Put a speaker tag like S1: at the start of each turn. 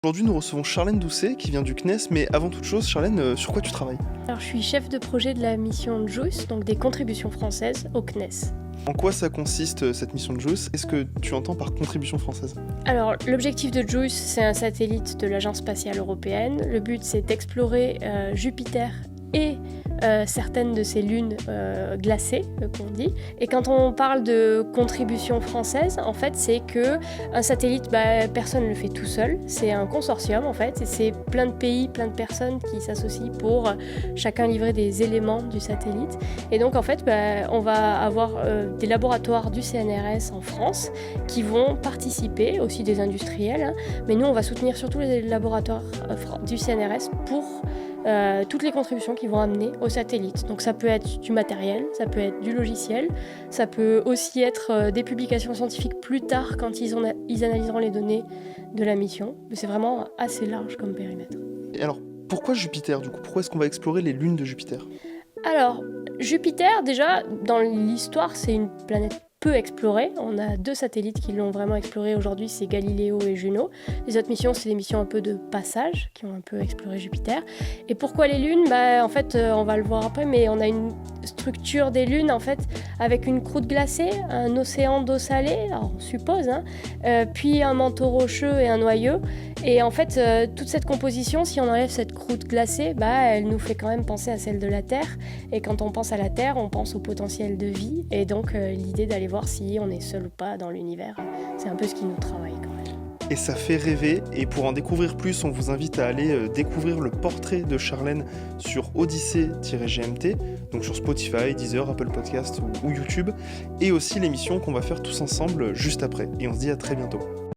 S1: Aujourd'hui, nous recevons Charlène Doucet qui vient du CNES, mais avant toute chose, Charlène, sur quoi tu travailles?
S2: Alors, je suis chef de projet de la mission JUICE, donc des contributions françaises au CNES.
S1: En quoi ça consiste cette mission de JUICE? Qu'est-ce que tu entends par contribution française?
S2: Alors, l'objectif de JUICE, c'est un satellite de l'Agence spatiale européenne. Le but, c'est d'explorer Jupiter et certaines de ces lunes glacées, qu'on dit. Et quand on parle de contribution française, en fait, c'est que un satellite, personne ne le fait tout seul. C'est un consortium, en fait, et c'est plein de pays, plein de personnes qui s'associent pour chacun livrer des éléments du satellite. Et donc, en fait, on va avoir des laboratoires du CNRS en France qui vont participer, aussi des industriels, hein, mais nous, on va soutenir surtout les laboratoires du CNRS pour toutes les contributions qu'ils vont amener au satellite. Donc ça peut être du matériel, ça peut être du logiciel, ça peut aussi être des publications scientifiques plus tard quand ils analyseront les données de la mission. Mais c'est vraiment assez large comme périmètre.
S1: Et alors, pourquoi Jupiter du coup? Pourquoi est-ce qu'on va explorer les lunes de Jupiter?
S2: Alors, Jupiter, déjà, dans l'histoire, c'est une planète peu explorée. On a 2 satellites qui l'ont vraiment explorée aujourd'hui, c'est Galileo et Juno. Les autres missions, c'est des missions un peu de passage qui ont un peu exploré Jupiter. Et pourquoi les lunes? En fait, on va le voir après, mais on a une structure des lunes, en fait, avec une croûte glacée, un océan d'eau salée, alors on suppose, hein, puis un manteau rocheux et un noyau. Et en fait, toute cette composition, si on enlève cette croûte glacée, elle nous fait quand même penser à celle de la Terre. Et quand on pense à la Terre, on pense au potentiel de vie. Et donc, l'idée d'aller voir si on est seul ou pas dans l'univers, c'est un peu ce qui nous travaille quand même.
S1: Et ça fait rêver, et pour en découvrir plus, on vous invite à aller découvrir le portrait de Charlène sur Odyssée-GMT, donc sur Spotify, Deezer, Apple Podcasts ou YouTube, et aussi l'émission qu'on va faire tous ensemble juste après. Et on se dit à très bientôt.